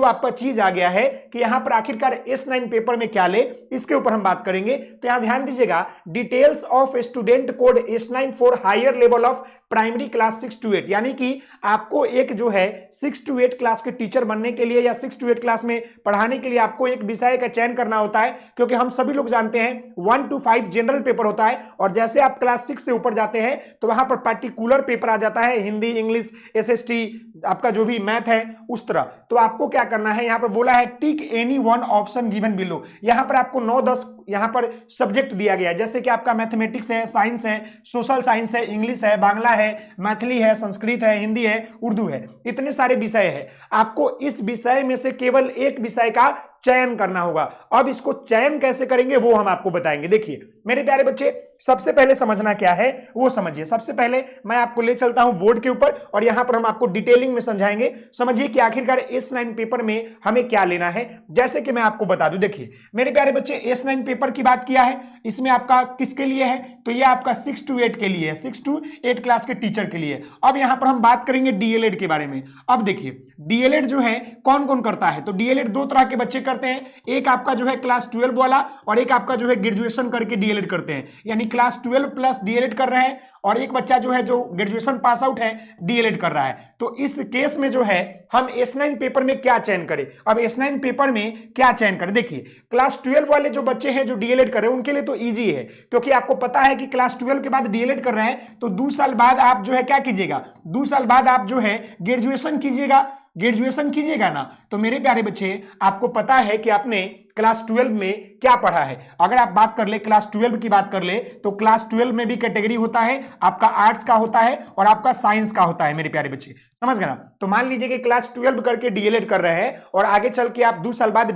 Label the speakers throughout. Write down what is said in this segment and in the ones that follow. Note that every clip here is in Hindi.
Speaker 1: तो आपका चीज आ गया है कि यहां पर आखिरकार S9 पेपर में क्या ले, इसके ऊपर हम बात करेंगे। तो यहां ध्यान दीजिएगा, details of student code S9 for higher level of primary class 6 to 8, यानी कि आपको एक जो है 6 to 8 क्लास के टीचर बनने के लिए या 6 to 8 क्लास में पढ़ाने के लिए आपको एक विषय का चयन करना होता है, क्योंकि हम सभी लोग जानते हैं 1 to 5 जनरल पेपर होता है, और जैसे आप क्लास 6 से ऊपर जाते हैं तो वहां पर पर्टिकुलर पेपर आ जाता है, हिंदी, इंग्लिश, SST, आपका जो भी मैथ है उस तरह। तो आपको क्या करना है, यहां पर बोला है tick any one option given below. यहां पर आपको 9-10 यहां पर सब्जेक्ट दिया गया है, जैसे कि आपका मैथमेटिक्स है, साइंस है, सोशल साइंस है, इंग्लिश है, बांग्ला है, मैथिली है, संस्कृत है, हिंदी है, उर्दू है, इतने सारे विषय है। आपको इस विषय में से केवल एक विषय का चयन करना होगा। अब इसको चयन कैसे करेंगे वो हम आपको बताएंगे। देखिए मेरे प्यारे बच्चे, सबसे पहले समझना क्या है वो समझिए। सबसे पहले मैं आपको ले चलता हूं बोर्ड के ऊपर, और यहां पर हम आपको डिटेलिंग में समझाएंगे। समझिए कि आखिरकार S9 पेपर में हमें क्या लेना है। जैसे कि मैं आपको बता दूं, देखिए मेरे प्यारे बच्चे, S9 पेपर की बात किया है, इसमें आपका किसके लिए है, तो ये आपका 6 to 8 के लिए है, 6 to 8 क्लास के टीचर के लिए। अब यहां पर हम बात करेंगे DLED के बारे में। अब देखिए DLED जो है कौन कौन करता है, तो DLED दो तरह के बच्चे करते हैं, एक आपका जो है क्लास 12 वाला, और एक आपका जो है ग्रेजुएशन करके DLED करते हैं, यानी क्लास 12 प्लस DLED कर रहे हैं, और एक बच्चा जो है जो ग्रेजुएशन पास आउट है DLED कर रहा है। तो इस केस में जो है हम S9 पेपर में क्या चयन करें। अब S9 पेपर में क्या चयन करें, देखिए क्लास 12 वाले जो बच्चे हैं जो DLED कर रहे हैं उनके लिए तो इजी है, क्योंकि आपको पता है कि क्लास 12 के बाद DLED कर रहे हैं तो 2 साल बाद आप जो है क्या कीजिएगा, 2 साल बाद आप जो है ग्रेजुएशन कीजिएगा ना। तो मेरे प्यारे बच्चे, आपको पता है कि आपने क्लास 12 में क्या पढ़ा है। अगर आप बात कर ले, क्लास 12 की बात कर ले, तो क्लास 12 में भी कैटेगरी होता है, आपका आर्ट्स का होता है और आपका साइंस का होता है। मेरे प्यारे बच्चे समझ गए ना। तो मान लीजिए कि क्लास 12 करके DLED कर रहे हैं और आगे चल के आप 2 साल बाद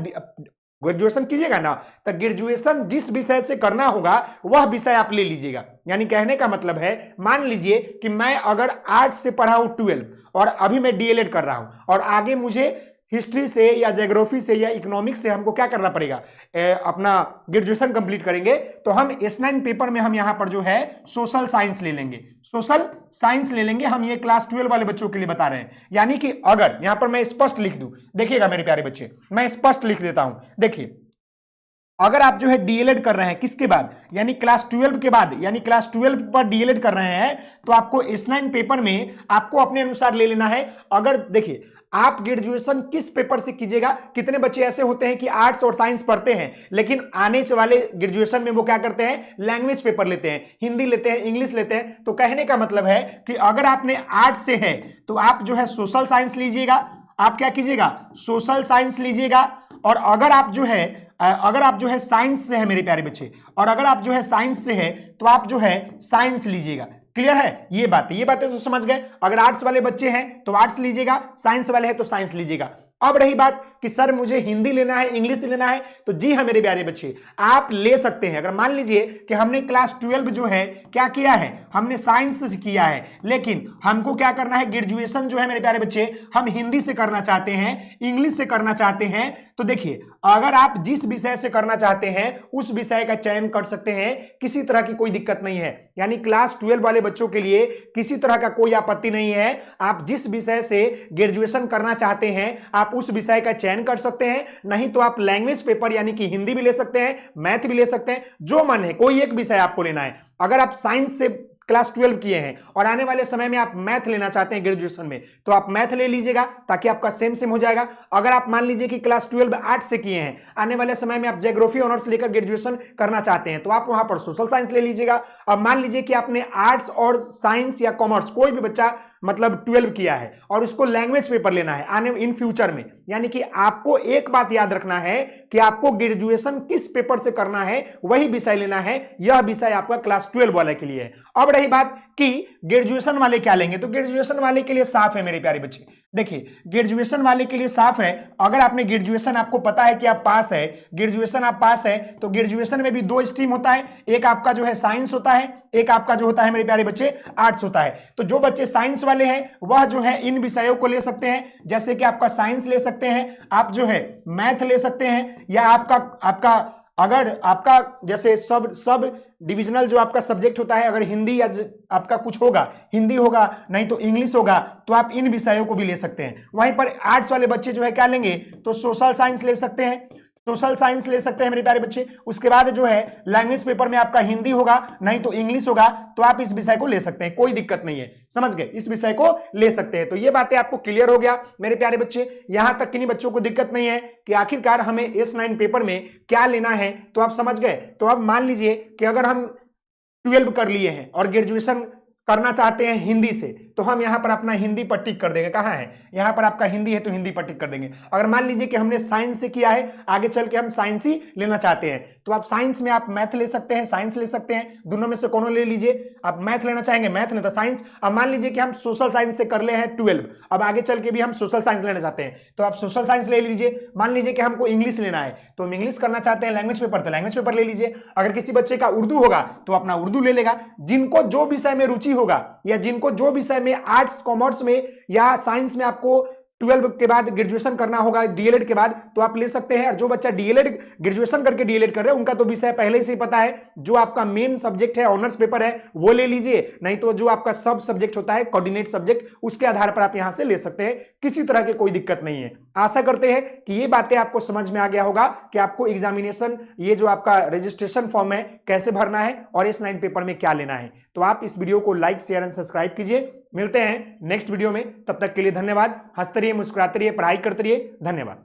Speaker 1: ग्रेजुएशन कीजिएगा ना, तो ग्रेजुएशन जिस विषय से करना होगा वह विषय आप ले लीजिएगा। यानी कहने का मतलब है, मान लीजिए कि मैं अगर आर्ट्स से पढ़ा हूं 12 और अभी मैं DLED कर रहा हूं, और आगे मुझे हिस्ट्री से या ज्योग्राफी से या इकोनॉमिक्स से हमको क्या करना पड़ेगा, अपना ग्रेजुएशन कंप्लीट करेंगे, तो हम S9 पेपर में हम यहां पर जो है सोशल साइंस ले लेंगे। हम ये क्लास 12 वाले बच्चों के लिए बता रहे हैं। यानी कि अगर यहां पर मैं स्पष्ट लिख दूं, देखिएगा मेरे प्यारे बच्चे, मैं स्पष्ट लिख देता हूं। देखिए अगर आप जो है DLED कर रहे हैं किसके बाद, यानी क्लास 12 के बाद, यानी क्लास 12 पर DLED कर रहे हैं, तो आपको S9 पेपर में आपको अपने अनुसार ले लेना है। अगर देखिए आप ग्रेजुएशन किस पेपर से कीजिएगा, कितने बच्चे ऐसे होते हैं कि आर्ट्स और साइंस पढ़ते हैं लेकिन आने वाले ग्रेजुएशन में वो क्या करते हैं, लैंग्वेज पेपर लेते हैं, हिंदी लेते हैं, इंग्लिश लेते हैं। तो कहने का मतलब है कि अगर आपने आर्ट्स से है तो आप जो है सोशल साइंस लीजिएगा, आप क्या कीजिएगा, सोशल साइंस लीजिएगा। और अगर आप जो है साइंस से है मेरे प्यारे बच्चे, और अगर आप जो है साइंस से है तो आप जो है साइंस लीजिएगा। क्लियर है ये बातें तो समझ गए। अगर आर्ट्स वाले बच्चे हैं तो आर्ट्स लीजिएगा, साइंस वाले हैं तो साइंस लीजिएगा। अब रही बात कि सर मुझे हिंदी लेना है, इंग्लिश लेना है, तो जी हाँ मेरे प्यारे बच्चे, आप ले सकते हैं। अगर मान लीजिए कि हमने क्लास 12 जो है क्या किया है, हमने साइंस से किया है, लेकिन हमको क्या करना है, ग्रेजुएशन जो है मेरे प्यारे बच्चे हम हिंदी से करना चाहते हैं, इंग्लिश से करना चाहते हैं, तो देखिए अगर आप जिस विषय से करना चाहते हैं उस विषय का चयन कर सकते हैं, किसी तरह की कोई दिक्कत नहीं है। यानी क्लास 12 वाले बच्चों के लिए किसी तरह का कोई आपत्ति नहीं है। आप जिस विषय से ग्रेजुएशन करना चाहते हैं आप उस विषय का चयन कर सकते हैं, नहीं तो आप लैंग्वेज पेपर यानी कि हिंदी भी ले सकते हैं, मैथ भी ले सकते हैं, जो मन है कोई एक विषय आपको लेना है। अगर आप साइंस से क्लास 12 किए हैं और आने वाले समय में आप मैथ लेना चाहते हैं ग्रेजुएशन में, तो आप मैथ ले लीजिएगा ताकि आपका सेम हो जाएगा। अगर आप मान लीजिए कि क्लास 12 आर्ट्स से किए हैं, आने वाले समय में आप ज्योग्राफी ऑनर्स लेकर ग्रेजुएशन करना चाहते हैं, तो आप वहां पर सोशल साइंस ले लीजिएगा। अब मान लीजिए कि आपने आर्ट्स और साइंस या कॉमर्स, कोई भी बच्चा मतलब 12 किया है और उसको लैंग्वेज पेपर लेना है आने इन फ्यूचर में, यानी कि आपको एक बात याद रखना है कि आपको ग्रेजुएशन किस पेपर से करना है वही विषय लेना है। यह विषय आपका क्लास 12 वाले के लिए है। अब रही बात कि ग्रेजुएशन वाले क्या लेंगे, तो ग्रेजुएशन वाले के लिए साफ है मेरे प्यारे बच्चे। देखिए ग्रेजुएशन वाले के लिए साफ है, अगर आपने ग्रेजुएशन, आपको पता है कि आप पास है, ग्रेजुएशन आप पास है, तो ग्रेजुएशन में भी 2 स्ट्रीम होता है, एक आपका जो है साइंस होता है, एक आपका जो होता है मेरे प्यारे बच्चे आर्ट्स होता है। तो जो बच्चे साइंस वाले हैं वह जो है इन विषयों को ले सकते हैं, जैसे कि आपका साइंस ले सकते हैं, आप जो है मैथ ले सकते हैं, या आपका अगर आपका जैसे सब डिविजनल जो आपका सब्जेक्ट होता है, अगर हिंदी या आपका कुछ होगा, हिंदी होगा नहीं तो इंग्लिश होगा, तो आप इन विषयों को भी ले सकते हैं। वहीं पर आर्ट्स वाले बच्चे जो है क्या लेंगे, तो सोशल साइंस ले सकते हैं, सोशल साइंस ले सकते हैं मेरे प्यारे बच्चे। उसके बाद जो है लैंग्वेज पेपर में आपका हिंदी होगा नहीं तो इंग्लिश होगा, तो आप इस विषय को ले सकते हैं, कोई दिक्कत नहीं है, समझ गए, इस विषय को ले सकते हैं। तो ये बातें आपको क्लियर हो गया मेरे प्यारे बच्चे। यहां तक किन्हीं बच्चों को दिक्कत नहीं है कि आखिरकार हमें S9 पेपर में क्या लेना है, तो आप समझ गए। तो अब मान लीजिए कि अगर हम 12 कर लिए हैं और ग्रेजुएशन करना चाहते हैं हिंदी से, तो हम यहां पर अपना हिंदी पर टिक कर देंगे। कहां है, यहां पर आपका हिंदी है तो हिंदी पर टिक कर देंगे। अगर मान लीजिए कि हमने साइंस से किया है, आगे चल के हम साइंस ही लेना चाहते हैं, तो आप साइंस में आप मैथ ले सकते हैं, साइंस ले सकते हैं, दोनों में से कोनो ले लीजिए। आप मैथ लेना चाहेंगे मैथ, नहीं तो साइंस। अब मान लीजिए कि हम सोशल साइंस से कर ले हैं 12, अब आगे चल के भी हम सोशल साइंस लेना चाहते हैं, तो आप सोशल साइंस ले लीजिए। मान लीजिए कि हमको इंग्लिश लेना है, तो हम इंग्लिश करना चाहते हैं लैंग्वेज पेपर, तो लैंग्वेज पेपर ले लीजिए। अगर किसी बच्चे का उर्दू होगा तो अपना उर्दू ले लेगा। जिनको जो विषय में रुचि होगा या जिनको जो विषय में आर्ट्स कॉमर्स में या साइंस में आपको 12 के बाद ग्रेजुएशन करना होगा डीएलएड के बाद, तो आप ले सकते हैं। और जो बच्चा डीएलएड ग्रेजुएशन करके डीएलएड कर रहे हैं उनका तो विषय पहले से ही पता है, जो आपका मेन सब्जेक्ट है ऑनर्स पेपर है वो ले लीजिए, नहीं तो जो आपका सब सब्जेक्ट होता है कोऑर्डिनेट सब्जेक्ट, उसके आधार पर आप यहां से ले सकते हैं, किसी तरह की कोई दिक्कत नहीं है। आशा करते हैं कि ये बातें आपको समझ में आ गया होगा कि आपको एग्जामिनेशन ये जो आपका रजिस्ट्रेशन फॉर्म है कैसे भरना है और S9 पेपर में क्या लेना है। तो आप इस वीडियो को लाइक शेयर एंड सब्सक्राइब कीजिए। मिलते हैं नेक्स्ट वीडियो में, तब तक के लिए धन्यवाद। हंसते रहिए, मुस्कुराते रहिए, पढ़ाई करते रहिए। धन्यवाद।